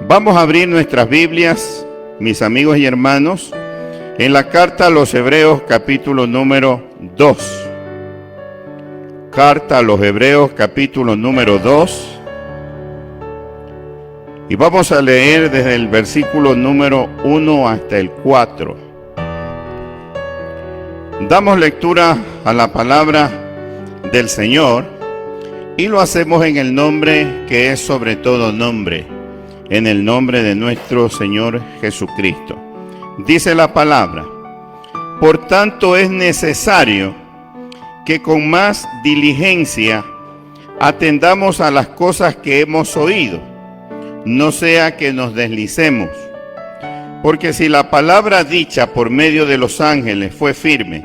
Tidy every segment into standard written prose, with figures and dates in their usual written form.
Vamos a abrir nuestras Biblias, mis amigos y hermanos, en la carta a los Hebreos, capítulo número 2. Carta a los Hebreos, capítulo número 2. Y vamos a leer desde el versículo número 1 hasta el 4. Damos lectura a la palabra del Señor y lo hacemos en el nombre que es sobre todo nombre, en el nombre de nuestro Señor Jesucristo. Dice la palabra: por tanto es necesario que con más diligencia atendamos a las cosas que hemos oído, no sea que nos deslicemos. Porque si la palabra dicha por medio de los ángeles fue firme,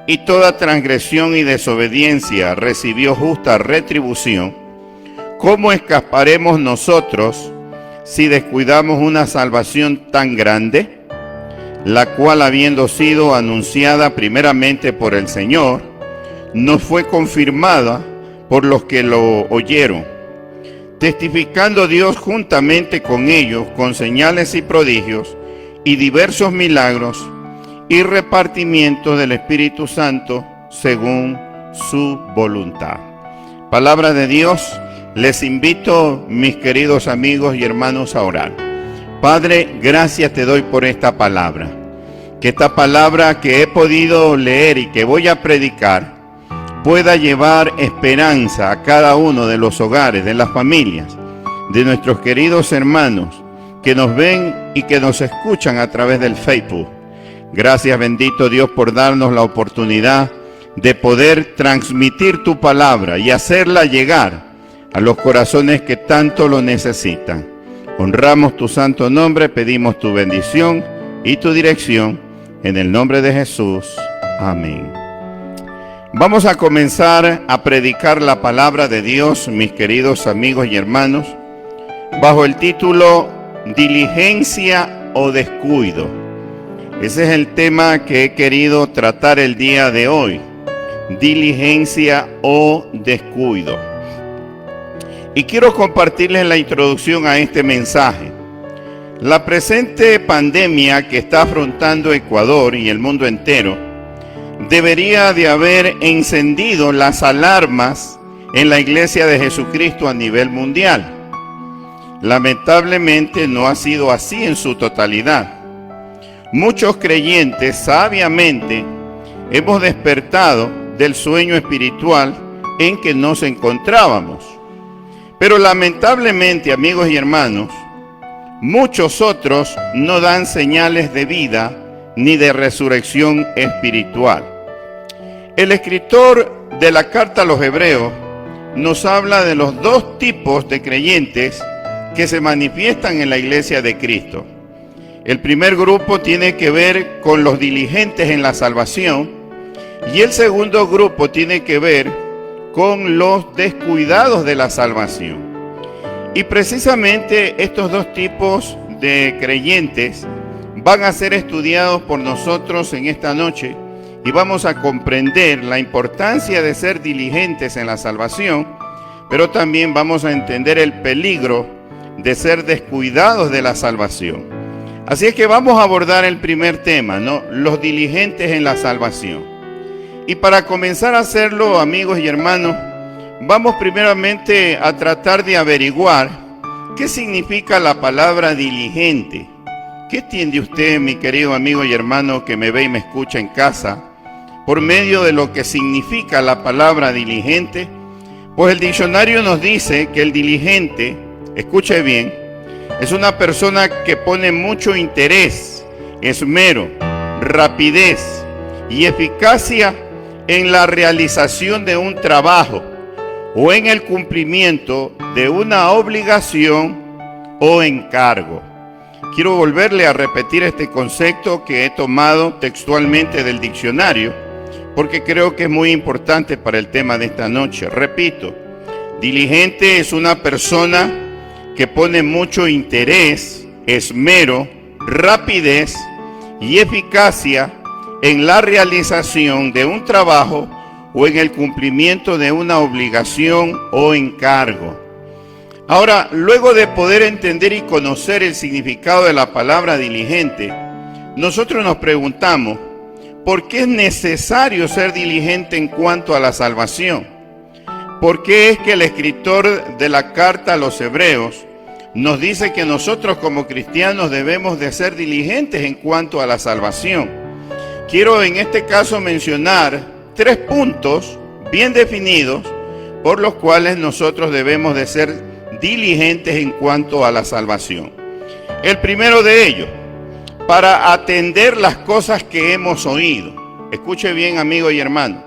y toda transgresión y desobediencia recibió justa retribución, ¿cómo escaparemos nosotros si descuidamos una salvación tan grande, la cual, habiendo sido anunciada primeramente por el Señor, nos fue confirmada por los que lo oyeron, testificando Dios juntamente con ellos con señales y prodigios y diversos milagros y repartimiento del Espíritu Santo según su voluntad? Palabra de Dios. Les invito, mis queridos amigos y hermanos, a orar. Padre, gracias te doy por esta palabra. Que esta palabra que he podido leer y que voy a predicar pueda llevar esperanza a cada uno de los hogares, de las familias, de nuestros queridos hermanos que nos ven y que nos escuchan a través del Facebook. Gracias, bendito Dios, por darnos la oportunidad de poder transmitir tu palabra y hacerla llegar a los corazones que tanto lo necesitan. Honramos tu santo nombre, pedimos tu bendición y tu dirección en el nombre de Jesús. Amén. Vamos a comenzar a predicar la palabra de Dios, mis queridos amigos y hermanos, bajo el título Diligencia o descuido. Ese es el tema que he querido tratar el día de hoy. Diligencia o descuido. Y quiero compartirles la introducción a este mensaje. La presente pandemia que está afrontando Ecuador y el mundo entero debería de haber encendido las alarmas en la Iglesia de Jesucristo a nivel mundial. Lamentablemente no ha sido así en su totalidad. Muchos creyentes sabiamente hemos despertado del sueño espiritual en que nos encontrábamos. Pero lamentablemente, amigos y hermanos, muchos otros no dan señales de vida ni de resurrección espiritual. El escritor de la carta a los Hebreos nos habla de los dos tipos de creyentes que se manifiestan en la iglesia de Cristo. El primer grupo tiene que ver con los diligentes en la salvación y el segundo grupo tiene que ver con los descuidados de la salvación. Y precisamente estos dos tipos de creyentes van a ser estudiados por nosotros en esta noche y vamos a comprender la importancia de ser diligentes en la salvación, pero también vamos a entender el peligro de ser descuidados de la salvación. Así es que vamos a abordar el primer tema, ¿no? Los diligentes en la salvación. Y para comenzar a hacerlo, amigos y hermanos, vamos primeramente a tratar de averiguar qué significa la palabra diligente. ¿Qué entiende usted, mi querido amigo y hermano que me ve y me escucha en casa, por medio de lo que significa la palabra diligente? Pues el diccionario nos dice que el diligente, escuche bien, es una persona que pone mucho interés, esmero, rapidez y eficacia en la realización de un trabajo o en el cumplimiento de una obligación o encargo. Quiero volverle a repetir este concepto que he tomado textualmente del diccionario, porque creo que es muy importante para el tema de esta noche. Repito, diligente es una persona que pone mucho interés, esmero, rapidez y eficacia en la realización de un trabajo o en el cumplimiento de una obligación o encargo. Ahora, luego de poder entender y conocer el significado de la palabra diligente, nosotros nos preguntamos, ¿por qué es necesario ser diligente en cuanto a la salvación? ¿Por qué es que el escritor de la carta a los Hebreos nos dice que nosotros como cristianos debemos de ser diligentes en cuanto a la salvación? Quiero en este caso mencionar 3 puntos bien definidos por los cuales nosotros debemos de ser diligentes en cuanto a la salvación. El primero de ellos, para atender las cosas que hemos oído. Escuche bien, amigo y hermano,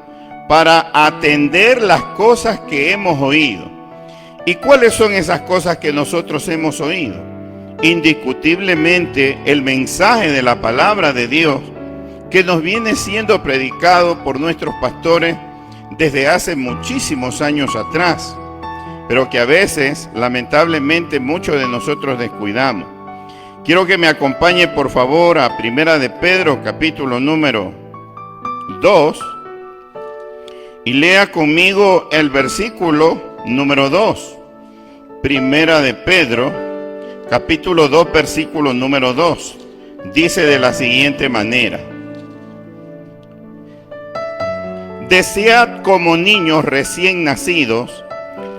para atender las cosas que hemos oído. ¿Y cuáles son esas cosas que nosotros hemos oído? Indiscutiblemente el mensaje de la palabra de Dios que nos viene siendo predicado por nuestros pastores desde hace muchísimos años atrás, pero que a veces, lamentablemente, muchos de nosotros descuidamos. Quiero que me acompañe, por favor, a Primera de Pedro, capítulo número 2, y lea conmigo el versículo número 2. Primera de Pedro, capítulo 2, versículo número 2. Dice de la siguiente manera: desead como niños recién nacidos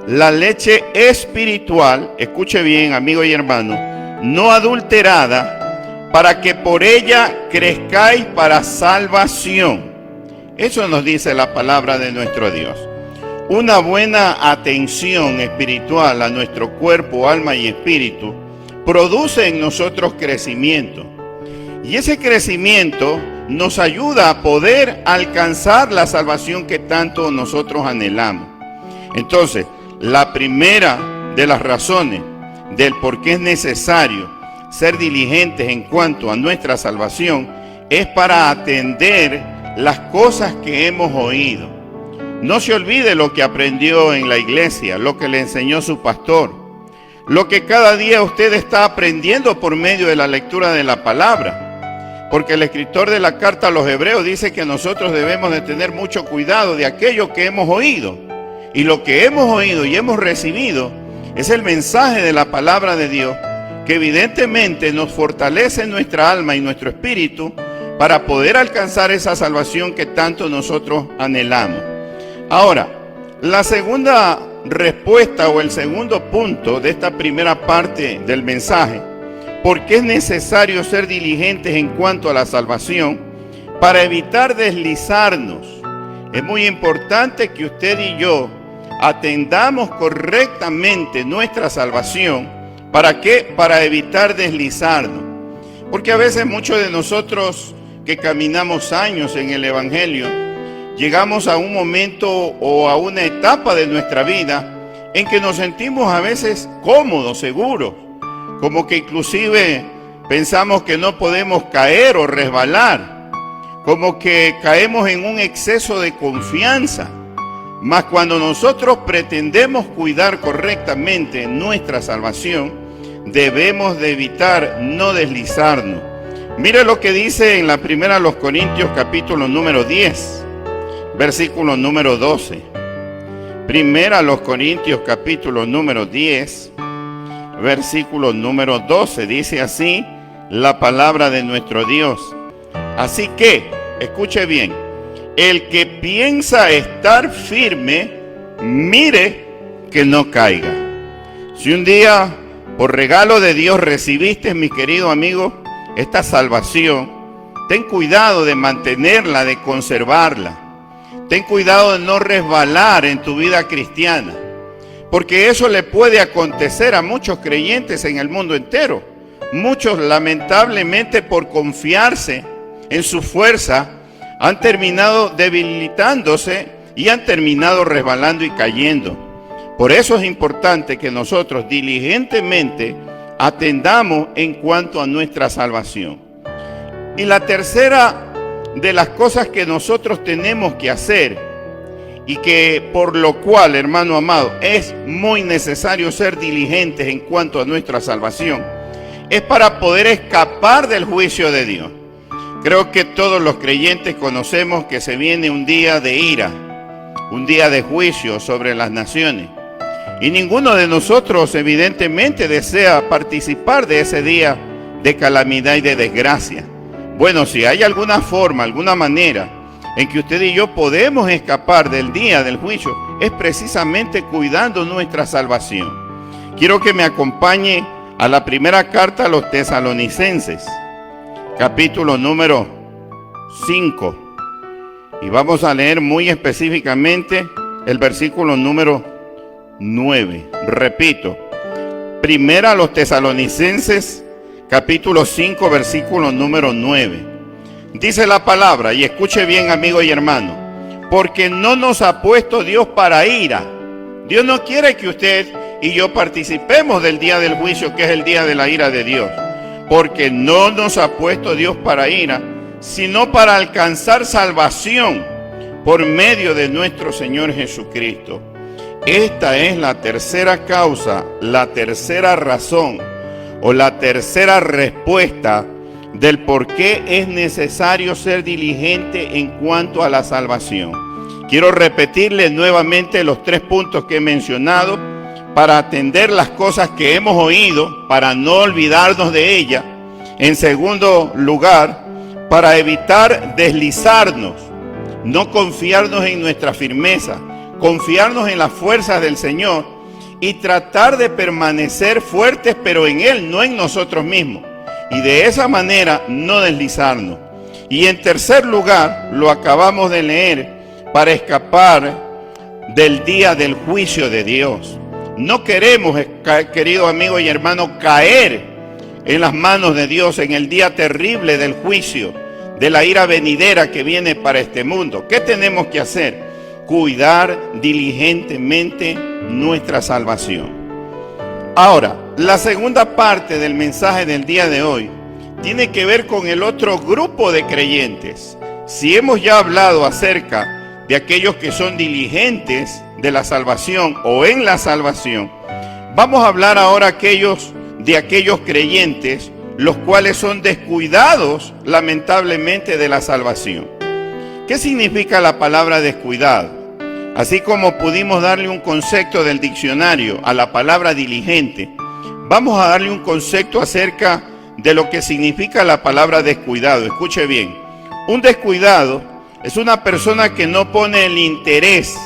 la leche espiritual, escuche bien, amigo y hermano, no adulterada, para que por ella crezcáis para salvación. Eso nos dice la palabra de nuestro Dios. Una buena atención espiritual a nuestro cuerpo, alma y espíritu produce en nosotros crecimiento. Y ese crecimiento nos ayuda a poder alcanzar la salvación que tanto nosotros anhelamos. Entonces, la primera de las razones del por qué es necesario ser diligentes en cuanto a nuestra salvación es para atender las cosas que hemos oído. No se olvide lo que aprendió en la iglesia, lo que le enseñó su pastor, lo que cada día usted está aprendiendo por medio de la lectura de la palabra. Porque el escritor de la carta a los Hebreos dice que nosotros debemos de tener mucho cuidado de aquello que hemos oído. Y lo que hemos oído y hemos recibido es el mensaje de la palabra de Dios, que evidentemente nos fortalece nuestra alma y nuestro espíritu para poder alcanzar esa salvación que tanto nosotros anhelamos. Ahora, la segunda respuesta o el segundo punto de esta primera parte del mensaje, ¿por qué es necesario ser diligentes en cuanto a la salvación? Para evitar deslizarnos. Es muy importante que usted y yo atendamos correctamente nuestra salvación. ¿Para qué? Para evitar deslizarnos. Porque a veces muchos de nosotros que caminamos años en el Evangelio, llegamos a un momento o a una etapa de nuestra vida en que nos sentimos a veces cómodos, seguros, como que inclusive pensamos que no podemos caer o resbalar, como que caemos en un exceso de confianza. Mas cuando nosotros pretendemos cuidar correctamente nuestra salvación, debemos de evitar no deslizarnos. Mire lo que dice en la primera a los Corintios capítulo número 10, versículo número 12. Primera a los Corintios capítulo número 10, versículo número 12. Dice así la palabra de nuestro Dios. Así que, escuche bien, el que piensa estar firme, mire que no caiga. Si un día, por regalo de Dios, recibiste, mi querido amigo, esta salvación, ten cuidado de mantenerla, de conservarla. Ten cuidado de no resbalar en tu vida cristiana, porque eso le puede acontecer a muchos creyentes en el mundo entero. Muchos, lamentablemente, por confiarse en su fuerza, han terminado debilitándose y han terminado resbalando y cayendo. Por eso es importante que nosotros diligentemente atendamos en cuanto a nuestra salvación. Y la tercera de las cosas que nosotros tenemos que hacer, y que por lo cual, hermano amado, es muy necesario ser diligentes en cuanto a nuestra salvación, es para poder escapar del juicio de Dios. Creo que todos los creyentes conocemos que se viene un día de ira, un día de juicio sobre las naciones. Y ninguno de nosotros evidentemente desea participar de ese día de calamidad y de desgracia. Bueno, si hay alguna forma, alguna manera en que usted y yo podemos escapar del día del juicio, es precisamente cuidando nuestra salvación. Quiero que me acompañe a la primera carta a los Tesalonicenses, capítulo número 5. Y vamos a leer muy específicamente el versículo número 9. Repito, primera a los Tesalonicenses, capítulo 5, versículo número 9. Dice la palabra, y escuche bien, amigo y hermano, porque no nos ha puesto Dios para ira. Dios no quiere que usted y yo participemos del día del juicio, que es el día de la ira de Dios, porque no nos ha puesto Dios para ira, sino para alcanzar salvación por medio de nuestro Señor Jesucristo. Esta es la tercera causa, la tercera razón o la tercera respuesta del por qué es necesario ser diligente en cuanto a la salvación. Quiero repetirles nuevamente los 3 puntos que he mencionado para atender las cosas que hemos oído, para no olvidarnos de ellas. En segundo lugar, para evitar deslizarnos, no confiarnos en nuestra firmeza, confiarnos en las fuerzas del Señor y tratar de permanecer fuertes, pero en Él, no en nosotros mismos. Y de esa manera no deslizarnos. Y en tercer lugar, lo acabamos de leer, para escapar del día del juicio de Dios. No queremos, querido amigo y hermano, caer en las manos de Dios en el día terrible del juicio, de la ira venidera que viene para este mundo. ¿Qué tenemos que hacer? Cuidar diligentemente nuestra salvación. Ahora, la segunda parte del mensaje del día de hoy tiene que ver con el otro grupo de creyentes. Si hemos ya hablado acerca de aquellos que son diligentes de la salvación o en la salvación, vamos a hablar ahora de aquellos creyentes los cuales son descuidados lamentablemente de la salvación. ¿Qué significa la palabra descuidado? Así como pudimos darle un concepto del diccionario a la palabra diligente, vamos a darle un concepto acerca de lo que significa la palabra descuidado. Escuche bien, un descuidado es una persona que no pone el interés,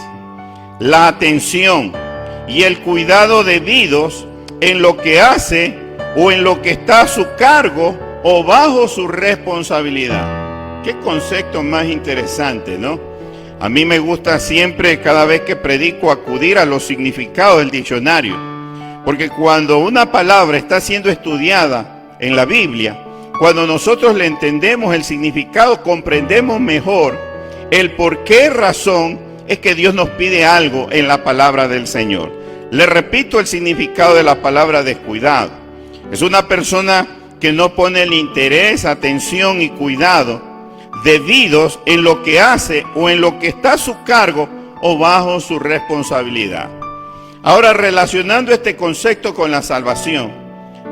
la atención y el cuidado debidos en lo que hace o en lo que está a su cargo o bajo su responsabilidad. Qué concepto más interesante, ¿no? A mí me gusta siempre, cada vez que predico, acudir a los significados del diccionario. Porque cuando una palabra está siendo estudiada en la Biblia, cuando nosotros le entendemos el significado, comprendemos mejor el por qué razón es que Dios nos pide algo en la palabra del Señor. Le repito el significado de la palabra descuidado. Es una persona que no pone el interés, atención y cuidado debidos en lo que hace o en lo que está a su cargo o bajo su responsabilidad. Ahora, relacionando este concepto con la salvación,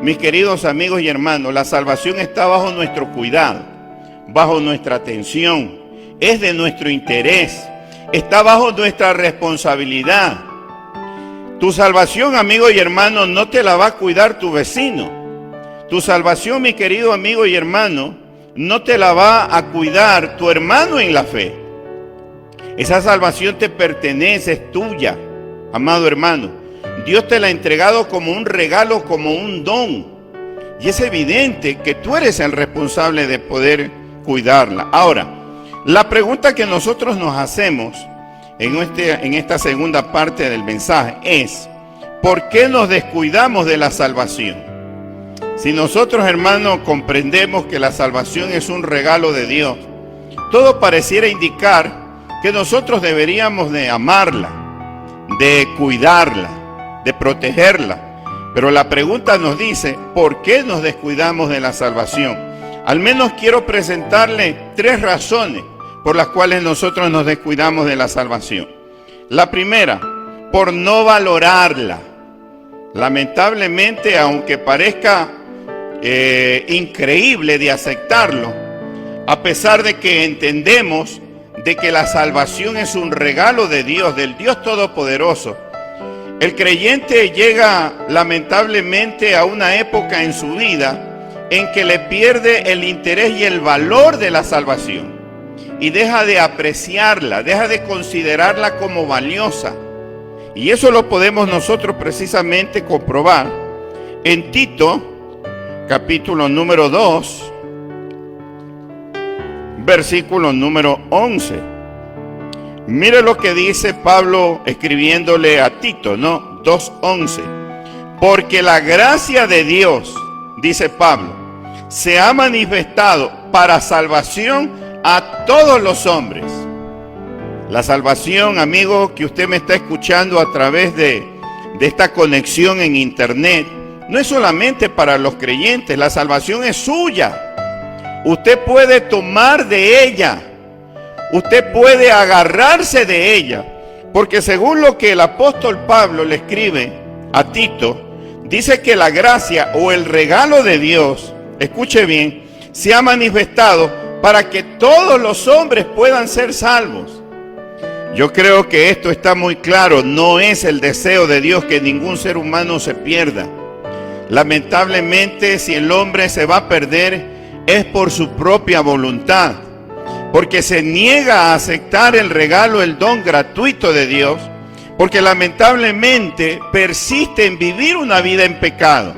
mis queridos amigos y hermanos, la salvación está bajo nuestro cuidado, bajo nuestra atención, es de nuestro interés, está bajo nuestra responsabilidad. Tu salvación, amigo y hermano, no te la va a cuidar tu vecino. Tu salvación, mi querido amigo y hermano, no te la va a cuidar tu hermano en la fe. Esa salvación te pertenece, es tuya, amado hermano. Dios te la ha entregado como un regalo, como un don. Y es evidente que tú eres el responsable de poder cuidarla. Ahora, la pregunta que nosotros nos hacemos en esta segunda parte del mensaje es: ¿por qué nos descuidamos de la salvación? Si nosotros, hermanos, comprendemos que la salvación es un regalo de Dios, todo pareciera indicar que nosotros deberíamos de amarla, de cuidarla, de protegerla. Pero la pregunta nos dice, ¿por qué nos descuidamos de la salvación? Al menos quiero presentarle 3 razones por las cuales nosotros nos descuidamos de la salvación. La primera, por no valorarla. Lamentablemente, aunque parezca increíble de aceptarlo, a pesar de que entendemos de que la salvación es un regalo de Dios, del Dios Todopoderoso, El creyente llega lamentablemente a una época en su vida en que le pierde el interés y el valor de la salvación y deja de apreciarla, deja de considerarla como valiosa. Y eso lo podemos nosotros precisamente comprobar en Tito, capítulo número 2, versículo número 11. Mire lo que dice Pablo escribiéndole a Tito, ¿no? 2:11. Porque la gracia de Dios, dice Pablo, se ha manifestado para salvación a todos los hombres. La salvación, amigo, que usted me está escuchando a través de esta conexión en internet, no es solamente para los creyentes, la salvación es suya. Usted puede tomar de ella, usted puede agarrarse de ella, porque según lo que el apóstol Pablo le escribe a Tito, dice que la gracia o el regalo de Dios, escuche bien, se ha manifestado para que todos los hombres puedan ser salvos. Yo creo que esto está muy claro, no es el deseo de Dios que ningún ser humano se pierda. Lamentablemente, si el hombre se va a perder, es por su propia voluntad, porque se niega a aceptar el regalo, el don gratuito de Dios, porque lamentablemente persiste en vivir una vida en pecado.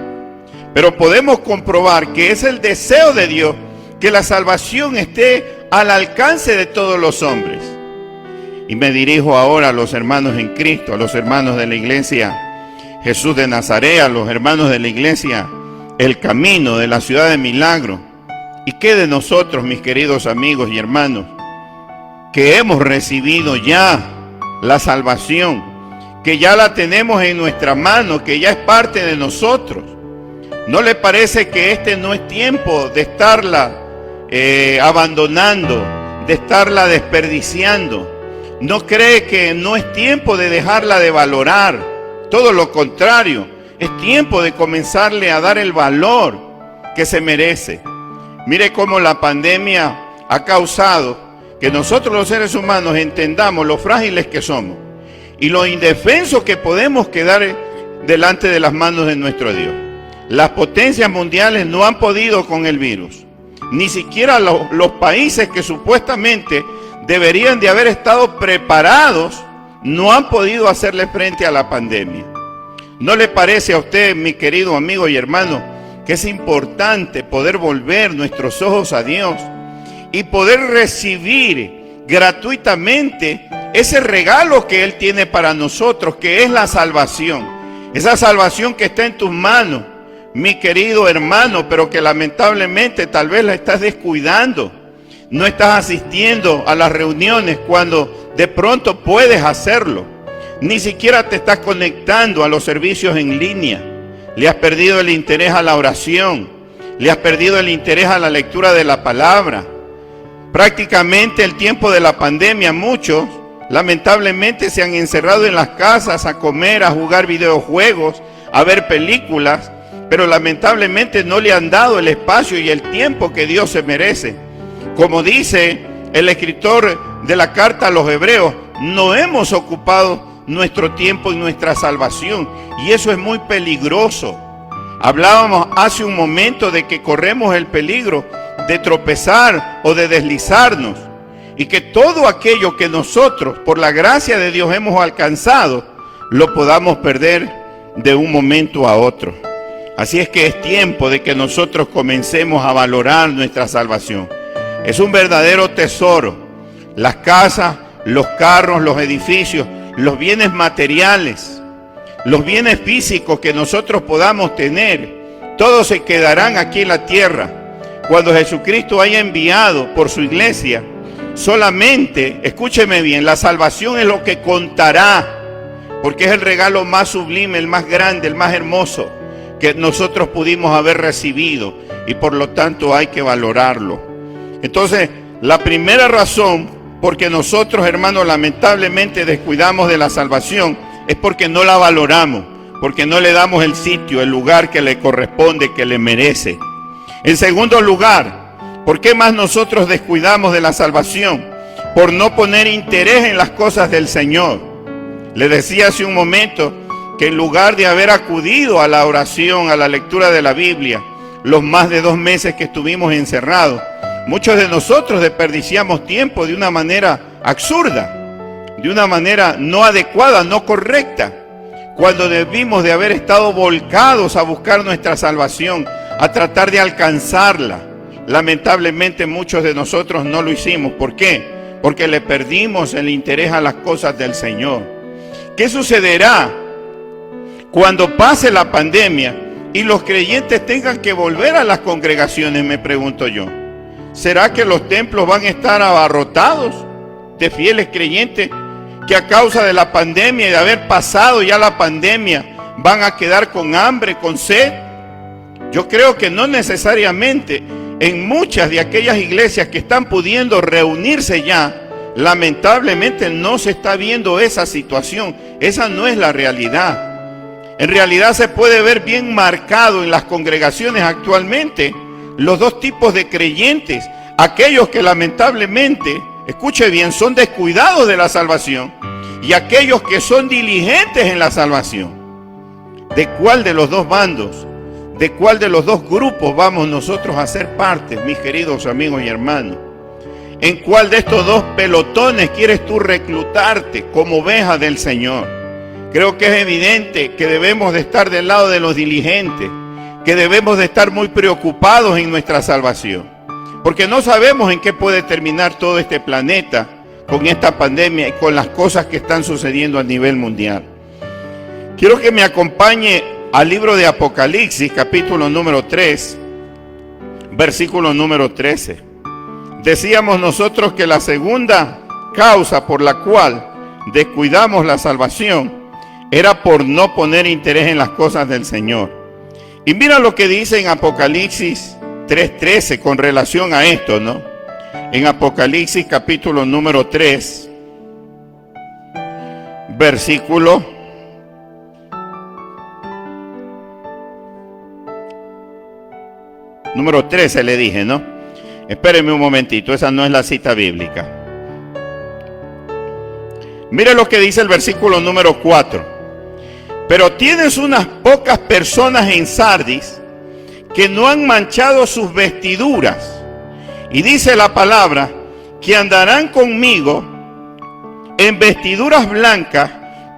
Pero podemos comprobar que es el deseo de Dios que la salvación esté al alcance de todos los hombres. Y me dirijo ahora a los hermanos en Cristo, a los hermanos de la iglesia Jesús de Nazaret, a los hermanos de la iglesia El Camino de la Ciudad de Milagro. ¿Y qué de nosotros, mis queridos amigos y hermanos, que hemos recibido ya la salvación, que ya la tenemos en nuestra mano, que ya es parte de nosotros? ¿No le parece que este no es tiempo de estarla abandonando, de estarla desperdiciando? ¿No cree que no es tiempo de dejarla de valorar? Todo lo contrario, es tiempo de comenzarle a dar el valor que se merece. Mire cómo la pandemia ha causado que nosotros los seres humanos entendamos lo frágiles que somos y lo indefensos que podemos quedar delante de las manos de nuestro Dios. Las potencias mundiales no han podido con el virus. Ni siquiera los países que supuestamente deberían de haber estado preparados no han podido hacerle frente a la pandemia. ¿No le parece a usted, mi querido amigo y hermano, que es importante poder volver nuestros ojos a Dios y poder recibir gratuitamente ese regalo que Él tiene para nosotros, que es la salvación? Esa salvación que está en tus manos, mi querido hermano, pero que lamentablemente tal vez la estás descuidando. No estás asistiendo a las reuniones cuando de pronto puedes hacerlo. Ni siquiera te estás conectando a los servicios en línea. Le has perdido el interés a la oración. Le has perdido el interés a la lectura de la palabra. Prácticamente el tiempo de la pandemia, muchos lamentablemente se han encerrado en las casas a comer, a jugar videojuegos, a ver películas, pero lamentablemente no le han dado el espacio y el tiempo que Dios se merece. Como dice el escritor de la carta a los Hebreos, no hemos ocupado nuestro tiempo en nuestra salvación, y eso es muy peligroso. Hablábamos hace un momento de que corremos el peligro de tropezar o de deslizarnos, y que todo aquello que nosotros por la gracia de Dios hemos alcanzado lo podamos perder de un momento a otro. Así es que es tiempo de que nosotros comencemos a valorar nuestra salvación. Es un verdadero tesoro. Las casas, los carros, los edificios, los bienes materiales, los bienes físicos que nosotros podamos tener, todos se quedarán aquí en la tierra. Cuando Jesucristo haya enviado por su iglesia, solamente, escúcheme bien, la salvación es lo que contará, porque es el regalo más sublime, el más grande, el más hermoso que nosotros pudimos haber recibido, y por lo tanto hay que valorarlo. Entonces, la primera razón porque nosotros, hermanos, lamentablemente descuidamos de la salvación es porque no la valoramos, porque no le damos el sitio, el lugar que le corresponde, que le merece. En segundo lugar, ¿por qué más nosotros descuidamos de la salvación? Por no poner interés en las cosas del Señor. Le decía hace un momento que en lugar de haber acudido a la oración, a la lectura de la Biblia, los más de 2 meses que estuvimos encerrados, muchos de nosotros desperdiciamos tiempo de una manera absurda, de una manera no adecuada, no correcta, cuando debimos de haber estado volcados a buscar nuestra salvación, a tratar de alcanzarla. Lamentablemente muchos de nosotros no lo hicimos. ¿Por qué? Porque le perdimos el interés a las cosas del Señor. ¿Qué sucederá cuando pase la pandemia y los creyentes tengan que volver a las congregaciones? Me pregunto yo. ¿Será que los templos van a estar abarrotados de fieles creyentes que a causa de la pandemia y de haber pasado ya la pandemia van a quedar con hambre, con sed? Yo creo que no necesariamente. En muchas de aquellas iglesias que están pudiendo reunirse ya, lamentablemente no se está viendo esa situación. Esa no es la realidad. En realidad se puede ver bien marcado en las congregaciones actualmente los dos tipos de creyentes. Aquellos que lamentablemente, escuche bien, son descuidados de la salvación, y aquellos que son diligentes en la salvación. ¿De cuál de los dos bandos? ¿De cuál de los dos grupos vamos nosotros a ser parte, mis queridos amigos y hermanos? ¿En cuál de estos dos pelotones quieres tú reclutarte como oveja del Señor? Creo que es evidente que debemos de estar del lado de los diligentes, que debemos de estar muy preocupados en nuestra salvación, porque no sabemos en qué puede terminar todo este planeta con esta pandemia y con las cosas que están sucediendo a nivel mundial. Quiero que me acompañe al libro de Apocalipsis, capítulo número 3, versículo número 13. Decíamos nosotros que la segunda causa por la cual descuidamos la salvación era por no poner interés en las cosas del Señor. Y mira lo que dice en Apocalipsis 3:13 con relación a esto, ¿no? En Apocalipsis capítulo número 3, versículo número 13 le dije, ¿no? Espérenme un momentito, esa no es la cita bíblica. Mire lo que dice el versículo número 4. Pero tienes unas pocas personas en Sardis que no han manchado sus vestiduras. Y dice la palabra que andarán conmigo en vestiduras blancas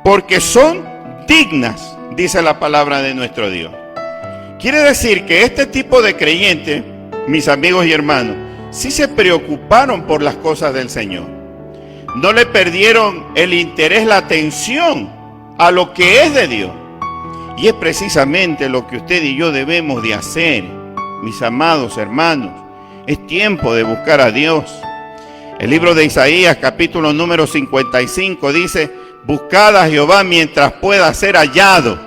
porque son dignas, dice la palabra de nuestro Dios. Quiere decir que este tipo de creyentes, mis amigos y hermanos, sí se preocuparon por las cosas del Señor. No le perdieron el interés, la atención a lo que es de Dios. Y es precisamente lo que usted y yo debemos de hacer, mis amados hermanos. Es tiempo de buscar a Dios. El libro de Isaías, capítulo número 55, dice: buscad a Jehová mientras pueda ser hallado.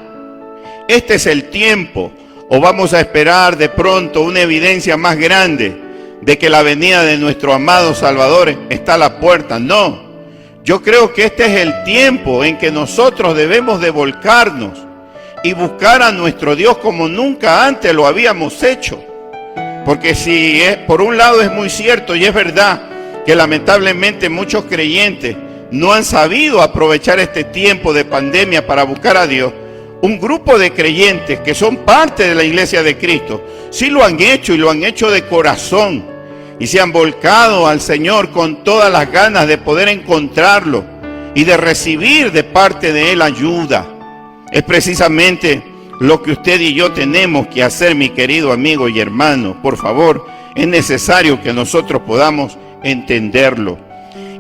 Este es el tiempo. ¿O vamos a esperar de pronto una evidencia más grande de que la venida de nuestro amado Salvador está a la puerta? No. Yo creo que este es el tiempo en que nosotros debemos de volcarnos y buscar a nuestro Dios como nunca antes lo habíamos hecho. Porque si es, por un lado es muy cierto y es verdad que lamentablemente muchos creyentes no han sabido aprovechar este tiempo de pandemia para buscar a Dios, un grupo de creyentes que son parte de la iglesia de Cristo sí lo han hecho, y lo han hecho de corazón, y se han volcado al Señor con todas las ganas de poder encontrarlo y de recibir de parte de Él ayuda. Es precisamente lo que usted y yo tenemos que hacer, mi querido amigo y hermano. Por favor, es necesario que nosotros podamos entenderlo.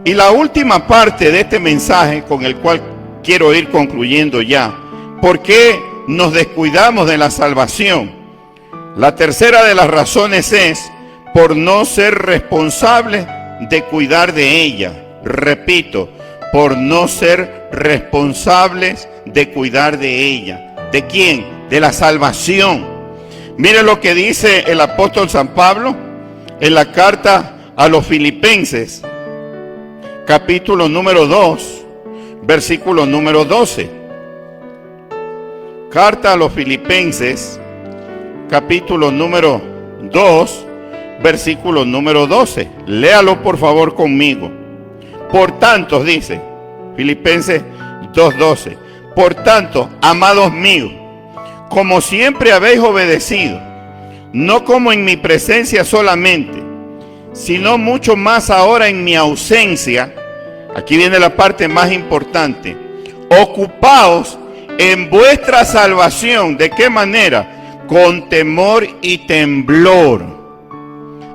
Y la última parte de este mensaje, con el cual quiero ir concluyendo ya: ¿por qué nos descuidamos de la salvación? La tercera de las razones es por no ser responsables de cuidar de ella. Repito, por no ser responsables de cuidar de ella. ¿De quién? De la salvación. Mire lo que dice el apóstol San Pablo en la carta a los Filipenses, capítulo número 2, versículo número 12. Carta a los Filipenses, capítulo número 2, versículo número 12. Léalo por favor conmigo. Por tanto, dice Filipenses 2:12, Por tanto, amados míos, como siempre habéis obedecido, no como en mi presencia solamente, sino mucho más ahora en mi ausencia. Aquí viene la parte más importante. Ocupaos en vuestra salvación. ¿De qué manera? Con temor y temblor.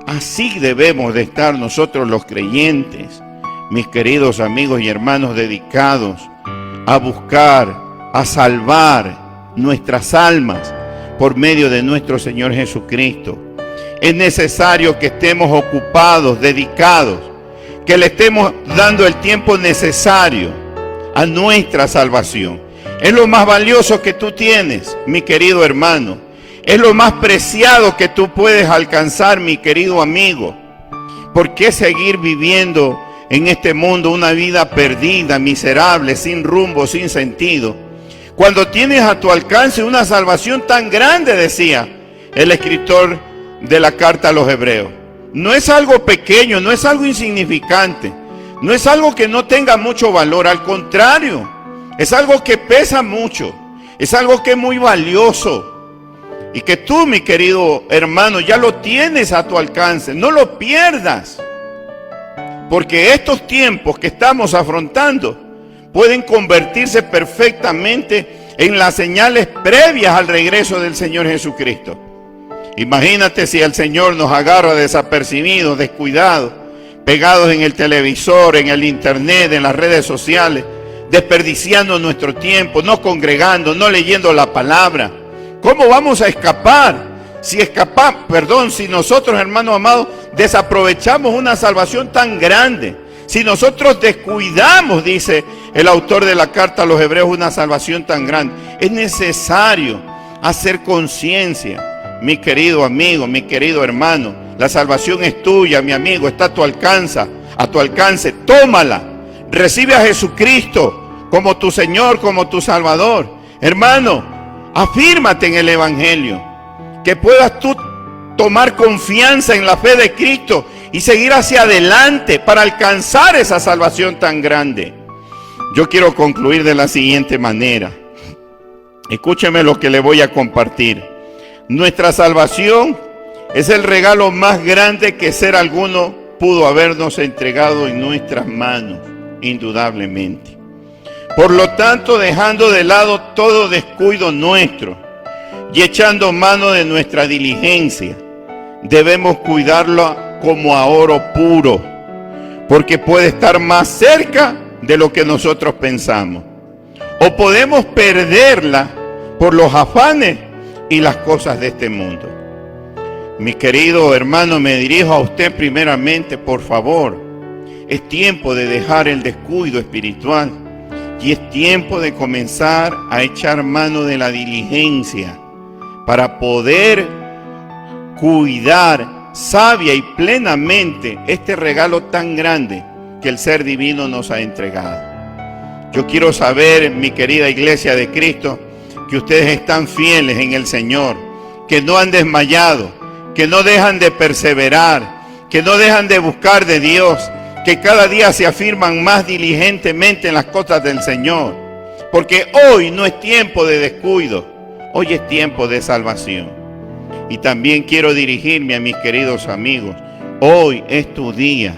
Así debemos de estar nosotros los creyentes, mis queridos amigos y hermanos, dedicados a buscar, a salvar nuestras almas por medio de nuestro Señor Jesucristo. Es necesario que estemos ocupados, dedicados, que le estemos dando el tiempo necesario a nuestra salvación. Es lo más valioso que tú tienes, mi querido hermano. Es lo más preciado que tú puedes alcanzar, mi querido amigo. ¿Por qué seguir viviendo en este mundo una vida perdida, miserable, sin rumbo, sin sentido, cuando tienes a tu alcance una salvación tan grande? Decía el escritor de la carta a los Hebreos. No es algo pequeño, no es algo insignificante, no es algo que no tenga mucho valor. Al contrario, es algo que pesa mucho, es algo que es muy valioso, y que tú, mi querido hermano, ya lo tienes a tu alcance. No lo pierdas, porque estos tiempos que estamos afrontando pueden convertirse perfectamente en las señales previas al regreso del Señor Jesucristo. Imagínate si el Señor nos agarra desapercibidos, descuidados, pegados en el televisor, en el internet, en las redes sociales, desperdiciando nuestro tiempo, no congregando, no leyendo la palabra. ¿Cómo vamos a escapar? Si nosotros, hermanos amados, desaprovechamos una salvación tan grande, si nosotros descuidamos, dice el autor de la carta a los Hebreos, una salvación tan grande, es necesario hacer conciencia, mi querido amigo, mi querido hermano. La salvación es tuya, mi amigo, está a tu alcance, tómala, recibe a Jesucristo como tu Señor, como tu Salvador. Hermano, afírmate en el Evangelio, que puedas tú tomar confianza en la fe de Cristo y seguir hacia adelante para alcanzar esa salvación tan grande. Yo quiero concluir de la siguiente manera. Escúcheme lo que le voy a compartir. Nuestra salvación es el regalo más grande que ser alguno pudo habernos entregado en nuestras manos, indudablemente. Por lo tanto, dejando de lado todo descuido nuestro y echando mano de nuestra diligencia, debemos cuidarlo como a oro puro, porque puede estar más cerca de lo que nosotros pensamos, o podemos perderla por los afanes y las cosas de este mundo. Mi querido hermano, me dirijo a usted primeramente, por favor. Es tiempo de dejar el descuido espiritual y es tiempo de comenzar a echar mano de la diligencia para poder cuidar sabia y plenamente este regalo tan grande que el ser divino nos ha entregado. Yo quiero saber, mi querida iglesia de Cristo, que ustedes están fieles en el Señor, que no han desmayado, que no dejan de perseverar, que no dejan de buscar de Dios, que cada día se afirman más diligentemente en las cosas del Señor, porque hoy no es tiempo de descuido, hoy es tiempo de salvación. Y también quiero dirigirme a mis queridos amigos, hoy es tu día.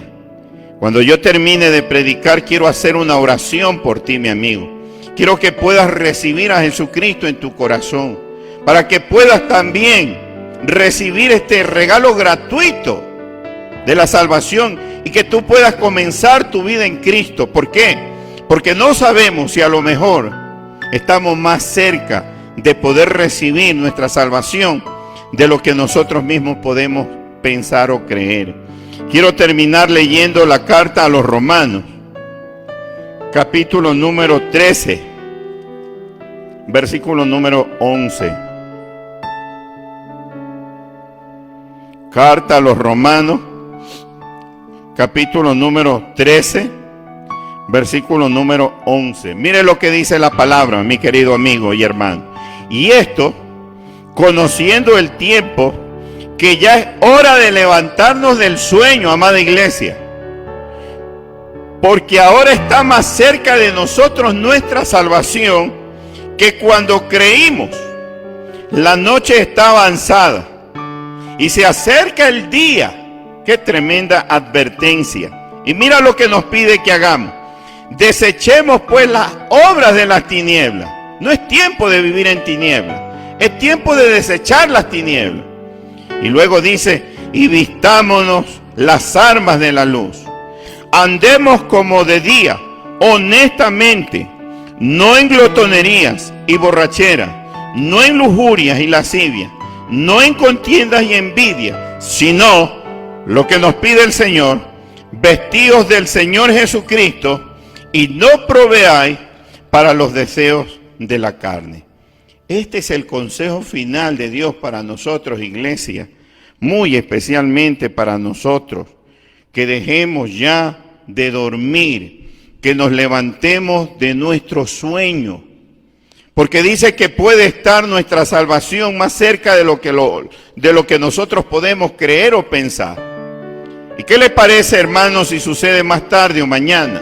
Cuando yo termine de predicar, quiero hacer una oración por ti, mi amigo. Quiero que puedas recibir a Jesucristo en tu corazón, para que puedas también recibir este regalo gratuito de la salvación y que tú puedas comenzar tu vida en Cristo. ¿Por qué? Porque no sabemos si a lo mejor estamos más cerca de poder recibir nuestra salvación de lo que nosotros mismos podemos pensar o creer. Quiero terminar leyendo la carta a los Romanos, capítulo número 13, versículo número 11. Carta a los Romanos, capítulo número 13, versículo número 11. Mire lo que dice la palabra, mi querido amigo y hermano. Y esto, conociendo el tiempo, que ya es hora de levantarnos del sueño, amada iglesia, porque ahora está más cerca de nosotros nuestra salvación que cuando creímos, la noche está avanzada y se acerca el día. Qué tremenda advertencia. Y mira lo que nos pide que hagamos. Desechemos pues las obras de las tinieblas. No es tiempo de vivir en tinieblas, es tiempo de desechar las tinieblas. Y luego dice, y vistámonos las armas de la luz. Andemos como de día, honestamente, no en glotonerías y borracheras, no en lujurias y lascivias, no en contiendas y envidias, sino lo que nos pide el Señor, vestidos del Señor Jesucristo, y no proveáis para los deseos de la carne. Este es el consejo final de Dios para nosotros, iglesia, muy especialmente para nosotros, que dejemos ya de dormir, que nos levantemos de nuestro sueño, porque dice que puede estar nuestra salvación más cerca de lo que nosotros podemos creer o pensar. ¿Y qué le parece, hermanos, si sucede más tarde o mañana?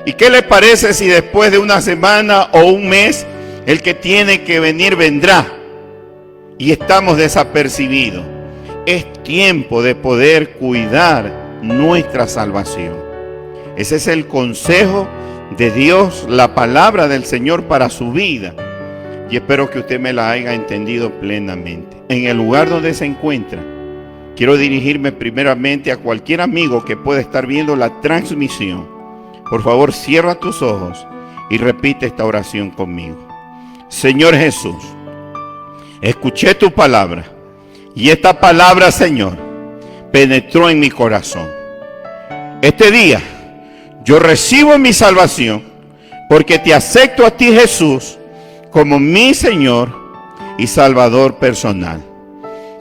¿Y qué le parece si después de una semana o un mes el que tiene que venir vendrá y estamos desapercibidos? Es tiempo de poder cuidar nuestra salvación. Ese es el consejo de Dios, la palabra del Señor para su vida. Y espero que usted me la haya entendido plenamente. En el lugar donde se encuentra, quiero dirigirme primeramente a cualquier amigo que pueda estar viendo la transmisión. Por favor, cierra tus ojos y repite esta oración conmigo. Señor Jesús, escuché tu palabra y esta palabra, Señor, penetró en mi corazón. Este día yo recibo mi salvación porque te acepto a ti, Jesús, como mi Señor y Salvador personal.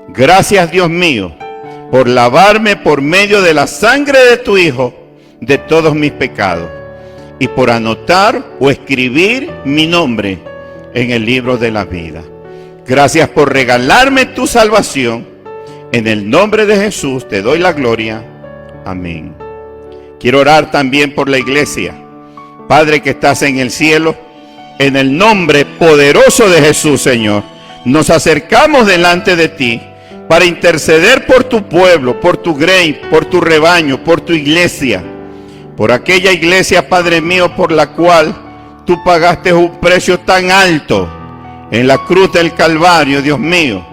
Gracias, Dios mío, por lavarme por medio de la sangre de tu Hijo de todos mis pecados y por anotar o escribir mi nombre en el libro de la vida. Gracias por regalarme tu salvación. En el nombre de Jesús te doy la gloria. Amén. Quiero orar también por la iglesia. Padre que estás en el cielo, en el nombre poderoso de Jesús, Señor, nos acercamos delante de ti para interceder por tu pueblo, por tu grey, por tu rebaño, por tu iglesia, por aquella iglesia, Padre mío, por la cual tú pagaste un precio tan alto en la cruz del Calvario, Dios mío,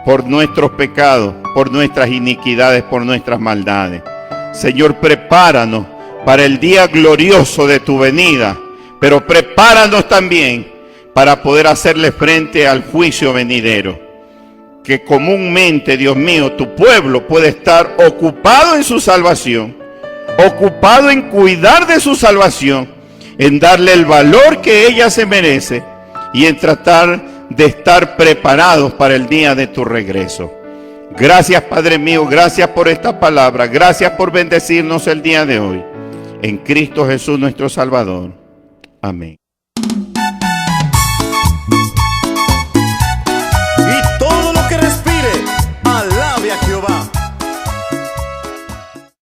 por nuestros pecados, por nuestras iniquidades, por nuestras maldades. Señor, prepáranos para el día glorioso de tu venida, pero prepáranos también para poder hacerle frente al juicio venidero. Que comúnmente, Dios mío, tu pueblo puede estar ocupado en su salvación, ocupado en cuidar de su salvación, en darle el valor que ella se merece y en tratar de estar preparados para el día de tu regreso. Gracias, Padre mío, gracias por esta palabra, gracias por bendecirnos el día de hoy. En Cristo Jesús nuestro Salvador. Amén.